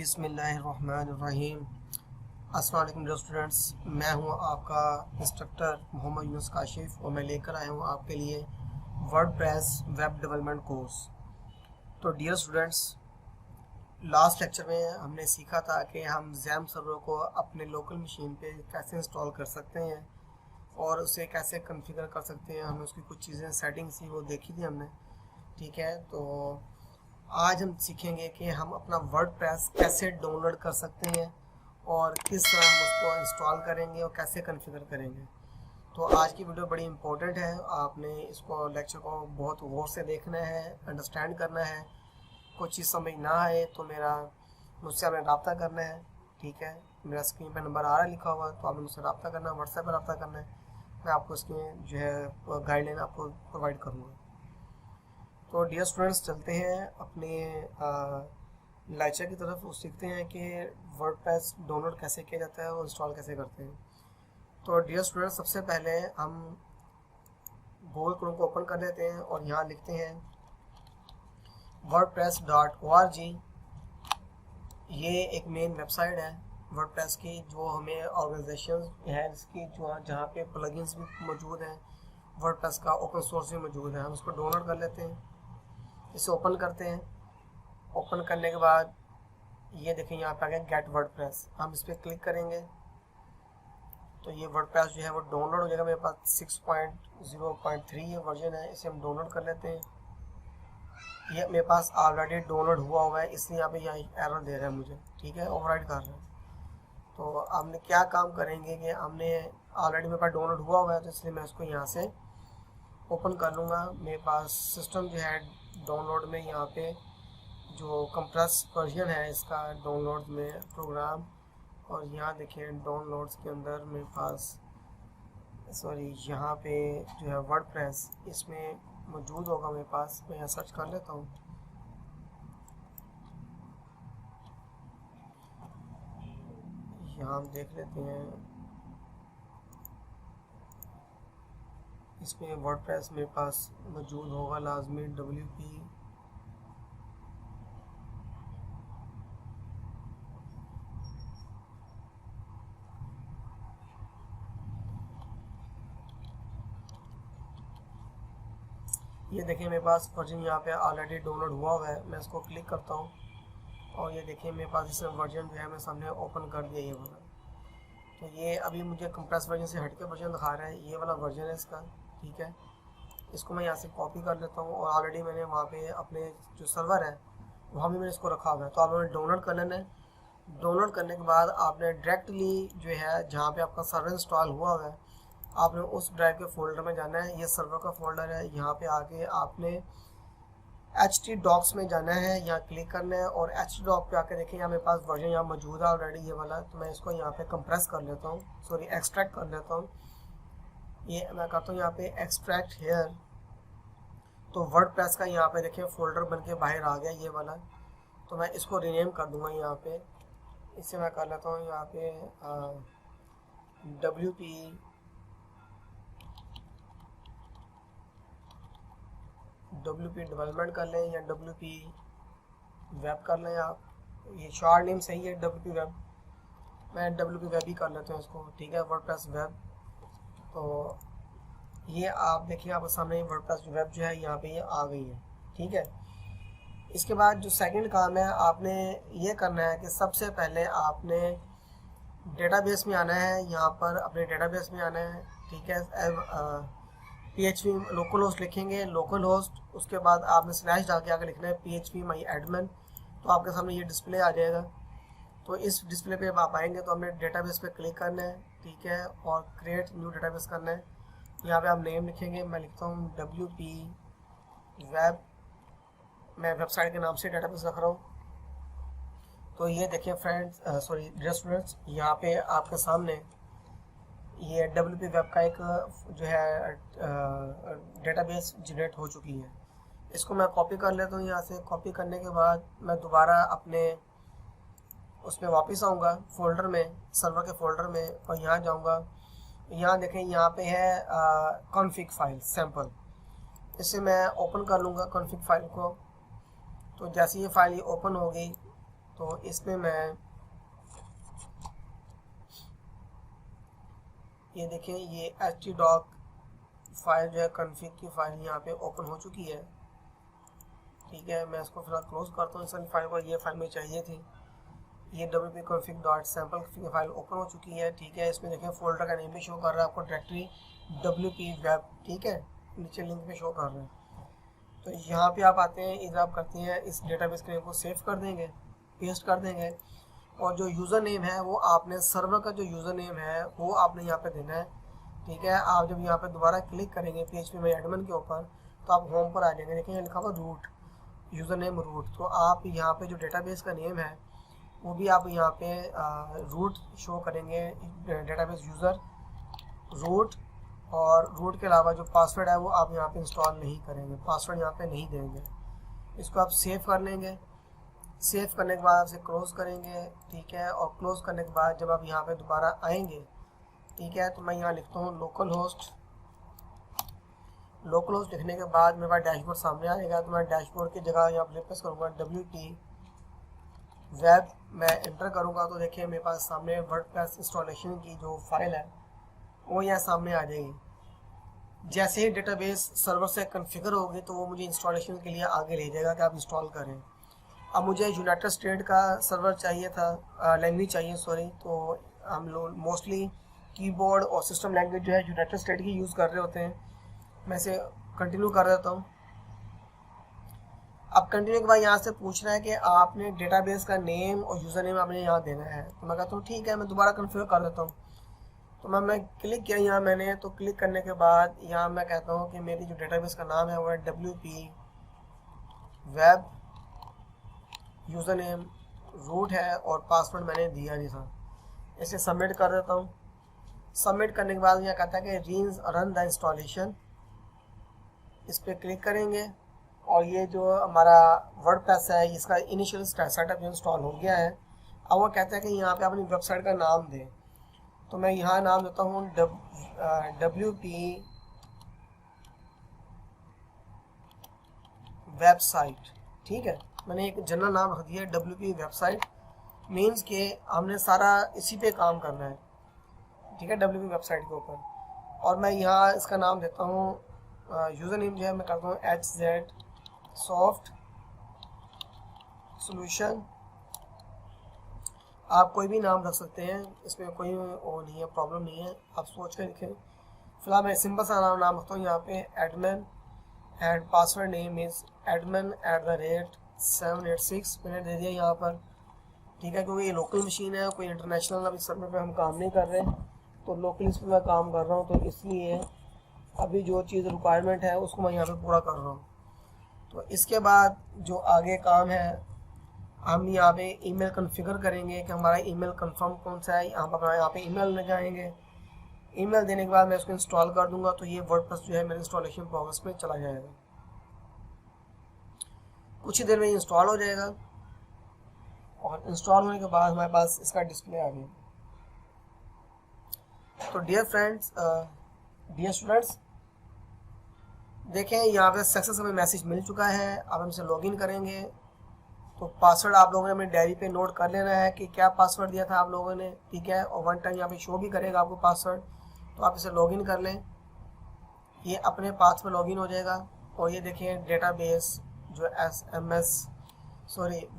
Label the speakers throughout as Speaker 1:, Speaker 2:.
Speaker 1: बिस्मिल्लाहिर्रहमानिर्रहीम। अस्सलाम वालेकुम डियर स्टूडेंट्स, मैं हूं आपका इंस्ट्रक्टर मोहम्मद यूनुस काशिफ और मैं लेकर आया हूं आपके लिए वर्डप्रेस वेब डेवलपमेंट कोर्स। तो डियर स्टूडेंट्स, लास्ट लेक्चर में हमने सीखा था कि हम जैम सर्वर को अपने लोकल मशीन पे कैसे इंस्टॉल कर सकते हैं और उसे कैसे कॉन्फ़िगर कर सकते हैं। हमने उसकी कुछ चीज़ें सेटिंग्स थी वो देखी थी हमने, ठीक है। तो आज हम सीखेंगे कि हम अपना वर्डप्रेस कैसे डाउनलोड कर सकते हैं और किस तरह हम उसको इंस्टॉल करेंगे और कैसे कॉन्फ़िगर करेंगे। तो आज की वीडियो बड़ी इंपॉर्टेंट है, आपने इसको लेक्चर को बहुत गौर से देखना है, अंडरस्टैंड करना है। कोई चीज़ समझ ना आए तो मुझसे आपने रब्ता करना है, ठीक है। मेरा स्क्रीन पर नंबर आ रहा है लिखा हुआ, तो आपने मुझसे रब्ता करना है, व्हाट्सएप पर रब्ता करना है। मैं आपको इसकी जो है गाइडलाइन आपको प्रोवाइड करूँगा। तो डियर स्टूडेंट्स, चलते हैं अपने लेक्चर की तरफ और सीखते हैं कि वर्डप्रेस डाउनलोड कैसे किया जाता है और इंस्टॉल कैसे करते हैं। तो डियर स्टूडेंट्स, सबसे पहले हम गूगल क्रोम को ओपन कर लेते हैं और यहाँ लिखते हैं wordpress.org। ये एक मेन वेबसाइट है वर्डप्रेस की, जो हमें ऑर्गेनाइजेशन है इसकी जहाँ पे प्लगइन्स भी मौजूद हैं, वर्डप्रेस का ओपन सोर्स भी मौजूद है। हम इसको डाउनलोड कर लेते हैं, इसे ओपन करते हैं। ओपन करने के बाद ये देखें यहाँ पे आ गया गेट वर्डप्रेस, हम इस पर क्लिक करेंगे तो ये वर्डप्रेस जो है वो डाउनलोड हो जाएगा। मेरे पास 6.0.3 ये वर्जन है, इसे हम डाउनलोड कर लेते हैं। ये मेरे पास ऑलरेडी डाउनलोड हुआ है, इसलिए यहाँ पे यहाँ एरर दे रहा है मुझे, ठीक है, ओवरराइड कर रहा है। तो हमने क्या काम करेंगे कि हमने ऑलरेडी मेरे पास डाउनलोड हुआ है, तो इसलिए मैं इसको यहाँ से ओपन कर लूँगा। मेरे पास सिस्टम जो है डाउनलोड में यहाँ पे जो कंप्रेस वर्जन है इसका डाउनलोड में प्रोग्राम, और यहाँ देखें डाउनलोड्स के अंदर मेरे पास यहाँ पे जो है वर्डप्रेस इसमें मौजूद होगा मेरे पास। मैं यहाँ सर्च कर लेता हूँ। यहाँ हम देख लेते हैं, इसमें वर्डप्रेस मेरे पास मौजूद होगा लाजमी WP ये देखिए मेरे पास वर्जन यहाँ पे ऑलरेडी डाउनलोड हुआ है। मैं इसको क्लिक करता हूँ और ये देखिए मेरे पास इसमें वर्जन जो है मैं सामने ओपन कर दिया ये वाला। तो ये अभी मुझे कंप्रेस वर्जन से हटके वर्जन दिखा रहा है, ये वाला वर्जन है इसका, ठीक है। इसको मैं यहाँ से कॉपी कर लेता हूँ और ऑलरेडी मैंने वहाँ पे अपने जो सर्वर है वहाँ भी मैंने इसको रखा हुआ है। तो आपने डाउनलोड कर लेना है। डाउनलोड करने के बाद आपने डायरेक्टली जो है जहाँ पे आपका सर्वर इंस्टॉल हुआ है आपने उस ड्राइव के फोल्डर में जाना है। ये सर्वर का फोल्डर है, यहाँ पे आके आपने htdocs में जाना है, यहाँ क्लिक करना है और htdocs पे आके देखें यहाँ मेरे पास वर्जन यहाँ मौजूद है ऑलरेडी ये वाला। तो मैं इसको यहाँ पे कंप्रेस कर लेता हूँ, सॉरी एक्सट्रैक्ट कर लेता हूँ। ये मैं करता हूँ यहाँ पे एक्सट्रैक्ट हेयर। तो वर्डप्रेस का यहाँ पे देखें फोल्डर बन के बाहर आ गया ये वाला। तो मैं इसको रीनेम कर दूँगा यहाँ पे, इसे मैं कर लेता हूँ यहाँ पे WP डेवलपमेंट कर लें या WP वेब कर लें आप। ये शॉर्ट नेम सही है WP वेब, मैं WP वेब ही कर लेता हूँ इसको, ठीक है, वर्डप्रेस वेब। तो ये आप देखिए आपके सामने वर्डप्रेस वेब जो है यहाँ पे ये आ गई है, ठीक है। इसके बाद जो सेकंड काम है आपने ये करना है कि सबसे पहले आपने डेटाबेस में आना है, यहाँ पर अपने डेटाबेस में आना है, ठीक है। PHP लोकल होस्ट लिखेंगे, लोकल होस्ट, उसके बाद आपने स्लैश डाल के आगे लिखना है PHP माई एडमिन। तो आपके सामने ये डिस्प्ले आ जाएगा। तो इस डिस्प्ले पे आप आएंगे तो हमने डेटाबेस पे क्लिक करना है, ठीक है, और क्रिएट न्यू डेटाबेस करना है। यहाँ पे आप नेम लिखेंगे, मैं लिखता हूँ WP वेब, मैं वेबसाइट के नाम से डेटाबेस रख रहा हूँ। तो ये देखिए फ्रेंड्स, सॉरी डियर स्टूडेंट्स, यहाँ पे आपके सामने ये WP वेब का एक जो है डेटाबेस जनरेट हो चुकी है। इसको मैं कॉपी कर लेता हूँ। यहाँ से कॉपी करने के बाद मैं दोबारा अपने उसमें वापस आऊँगा फोल्डर में, सर्वर के फोल्डर में, और यहाँ जाऊँगा। यहाँ देखें यहाँ पे है कॉन्फ़िग फाइल सैम्पल, इसे मैं ओपन कर लूँगा कॉन्फ़िग फाइल को। तो जैसे ये फाइल ओपन हो गई तो इसमें मैं ये देखें, ये htdoc फाइल जो है कॉन्फ़िग की फाइल यहाँ पे ओपन हो चुकी है। ठीक है, मैं इसको फिलहाल क्लोज करता हूँ। इस फाइल को, ये फाइल में चाहिए थी, ये wp-config.sample फाइल ओपन हो चुकी है। ठीक है, इसमें देखें फोल्डर का नेम भी शो कर रहा है आपको, डायरेक्टरी wp web। ठीक है, नीचे लिंक में शो कर रहे हैं। तो यहाँ पे आप आते हैं, इधर आप करते हैं इस डेटाबेस के नेम को सेव कर देंगे, पेस्ट कर देंगे, और जो यूज़र नेम है वो आपने सर्वर का जो यूज़र नेम है वो आपने यहाँ पे देना है। ठीक है, आप जब यहाँ पे दोबारा क्लिक करेंगे PHP में एडमिन के ऊपर, तो आप होम पर आ जाएंगे। देखिए लिखा हुआ रूट, यूज़र नेम रूट। तो आप यहाँ पे जो डेटाबेस का नेम है वो भी आप यहाँ पे रूट शो करेंगे, डेटाबेस यूज़र रूट। और रूट के अलावा जो पासवर्ड है वो आप यहाँ पे इंस्टॉल नहीं करेंगे, पासवर्ड यहाँ पे नहीं देंगे। इसको आप सेव कर लेंगे। सेव करने के बाद आप इसे क्लोज़ करेंगे। ठीक है, और क्लोज़ करने के बाद जब आप यहाँ पे दोबारा आएंगे, ठीक है, तो मैं यहाँ लिखता हूँ लोकल होस्ट। लोकल होस्ट लिखने के बाद मेरे पास डैशबोर्ड सामने आएगा। तो मैं डैशबोर्ड की जगह यहाँ पर रिप्लेस करूँगा wp वेब, मैं एंटर करूँगा तो देखिए मेरे पास सामने वर्डप्रेस इंस्टॉलेशन की जो फाइल है वो यहाँ सामने आ जाएगी। जैसे ही डेटाबेस सर्वर से कॉन्फ़िगर होगी तो वो मुझे इंस्टॉलेशन के लिए आगे ले जाएगा कि आप इंस्टॉल करें। अब मुझे यूनाइटेड स्टेट का सर्वर चाहिए था, लैंग्वेज चाहिए सॉरी। तो हम लोग मोस्टली कीबोर्ड और सिस्टम लैंग्वेज जो है यूनाइटेड स्टेट की यूज़ कर रहे होते हैं। मैं इसे कंटिन्यू कर देता हूँ। अब कंटिन्यू के बाद यहाँ से पूछ रहा है कि आपने डेटाबेस का नेम और यूज़र नेम आपने यहाँ देना है। तो मैं कहता हूँ ठीक है, मैं दोबारा कन्फिगर कर देता हूँ। तो मैं क्लिक किया यहाँ मैंने, तो क्लिक करने के बाद यहाँ मैं कहता हूँ कि मेरी जो डेटाबेस का नाम है वो है wp web, username root है और पासवर्ड मैंने दिया नहीं था। इसे सबमिट कर देता हूँ। सबमिट करने के बाद यहाँ कहता है कि रन द इंस्टॉलेशन, इस पर क्लिक करेंगे और ये जो हमारा वर्डप्रेस है इसका इनिशियल सेटअप इंस्टॉल हो गया है। अब वो कहता है कि यहाँ पे अपनी वेबसाइट का नाम दें। तो मैं यहाँ नाम देता हूँ wp वेबसाइट। ठीक है, मैंने एक जनरल नाम रख दिया wp वेबसाइट, मीन्स के हमने सारा इसी पे काम करना है। ठीक है, wp वेबसाइट के ऊपर। और मैं यहाँ इसका नाम देता हूँ, यूज़र नेम जो है मैं करता हूँ hz सॉफ्ट सोल्यूशन। आप कोई भी नाम रख सकते हैं, इसमें कोई वो नहीं है, प्रॉब्लम नहीं है, आप सोच कर लिखें। फिलहाल मैं सिंपल सा नाम रखता हूँ यहाँ पे admin, and password name is admin@786 मैंने दे दिया यहाँ पर। ठीक है, क्योंकि ये लोकल मशीन है, कोई इंटरनेशनल अभी सर्वर पे हम काम नहीं कर रहे, तो लोकल इस पर मैं काम कर रहा हूँ, तो इसलिए अभी जो चीज़ रिक्वायरमेंट है उसको मैं यहाँ पे पूरा कर रहा हूँ। तो इसके बाद जो आगे काम है, हम यहाँ पे ईमेल कॉन्फ़िगर करेंगे कि हमारा ईमेल कंफर्म कौन सा है। यहाँ पे ईमेल लगाएंगे। ईमेल देने के बाद मैं इसको इंस्टॉल कर दूंगा, तो ये वर्डप्रेस जो है मेरे इंस्टॉलेशन प्रोग्रेस में चला जाएगा। कुछ ही देर में इंस्टॉल हो जाएगा और इंस्टॉल होने के बाद हमारे पास इसका डिस्प्ले आ गया। तो डियर फ्रेंड्स, डियर स्टूडेंट्स, देखें यहाँ पे सक्सेस हमें मैसेज मिल चुका है। अब हम इसे लॉगिन करेंगे। तो पासवर्ड आप लोगों ने अपनी डायरी पे नोट कर लेना है कि क्या पासवर्ड दिया था आप लोगों ने। ठीक है, और वन टाइम यहाँ पे शो भी करेगा आपको पासवर्ड, तो आप इसे लॉगिन कर लें। ये अपने पाथ में लॉगिन हो जाएगा। और ये देखें डेटाबेस जो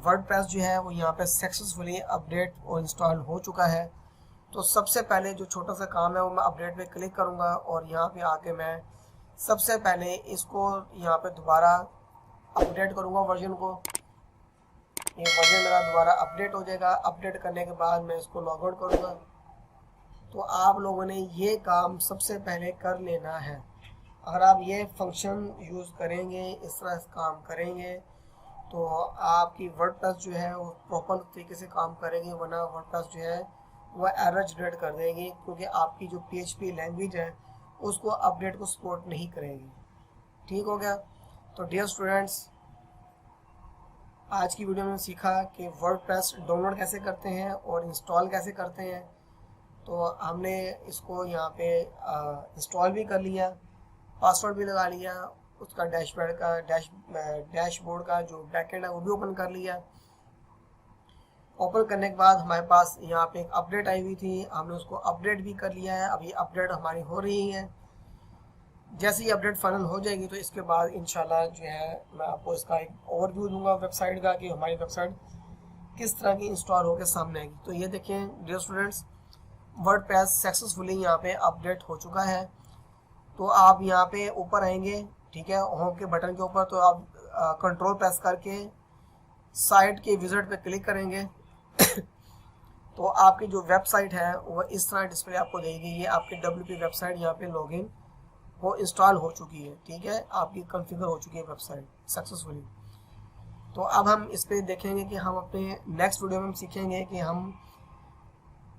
Speaker 1: वर्डप्रेस जो है वो यहाँ पे सक्सेसफुली अपडेट और इंस्टॉल हो चुका है। तो सबसे पहले जो छोटा सा काम है वो मैं अपडेट पे क्लिक करूँगा और यहाँ पे आके मैं सबसे पहले इसको यहाँ पे दोबारा अपडेट करूँगा वर्जन को। ये वर्जन मेरा दोबारा अपडेट हो जाएगा। अपडेट करने के बाद मैं इसको लॉग आउट करूँगा। तो आप लोगों ने ये काम सबसे पहले कर लेना है। अगर आप ये फंक्शन यूज़ करेंगे, इस तरह से काम करेंगे, तो आपकी वर्डप्रेस जो है वो प्रॉपर तरीके से काम करेगी, वरना वर्डप्रेस जो है वो एरर जनरेट कर देगी, क्योंकि आपकी जो PHP लैंग्वेज है उसको अपडेट को सपोर्ट नहीं करेगी। ठीक हो गया। तो डियर स्टूडेंट्स, आज की वीडियो में सीखा कि वर्डप्रेस डाउनलोड कैसे करते हैं और इंस्टॉल कैसे करते हैं। तो हमने इसको यहाँ पे इंस्टॉल भी कर लिया, पासवर्ड भी लगा लिया, उसका डैशबोर्ड का जो बैकएंड है वो भी ओपन कर लिया। ओपन करने के बाद हमारे पास यहाँ पे एक अपडेट आई हुई थी, हमने उसको अपडेट भी कर लिया है। अब ये अपडेट हमारी हो रही है। जैसे ही अपडेट फाइनल हो जाएगी तो इसके बाद इंशाल्लाह जो है मैं आपको इसका एक ओवरव्यू दूंगा वेबसाइट का कि हमारी वेबसाइट किस तरह की इंस्टॉल होकर सामने आएगी। तो ये देखें डियर स्टूडेंट्स, वर्डप्रेस सक्सेसफुली यहाँ पे अपडेट हो चुका है। तो आप यहाँ पे ऊपर आएंगे, ठीक है, होम के बटन के ऊपर, तो आप कंट्रोल प्रेस करके साइट के विजिट पे क्लिक करेंगे तो आपकी जो वेबसाइट है वो इस तरह डिस्प्ले आपको देगी। ये आपकी WP वेबसाइट यहाँ पे लॉगिन वो इंस्टॉल हो चुकी है, ठीक है, आपकी कॉन्फ़िगर हो चुकी है वेबसाइट सक्सेसफुली। तो अब हम इस पर देखेंगे कि हम अपने नेक्स्ट वीडियो में हम सीखेंगे कि हम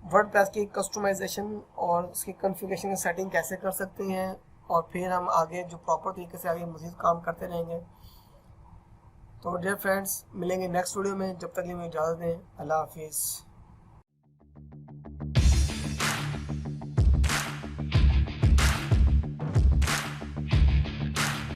Speaker 1: वर्डप्रेस की कस्टमाइजेशन और इसकी कॉन्फ़िगरेशन की सेटिंग कैसे कर सकते हैं, और फिर हम आगे जो प्रॉपर तरीके से आगे मज़ीद काम करते रहेंगे। तो डियर फ्रेंड्स, मिलेंगे नेक्स्ट वीडियो में, जब तक के लिए इजाज़त दें। अल्लाह हाफिज़।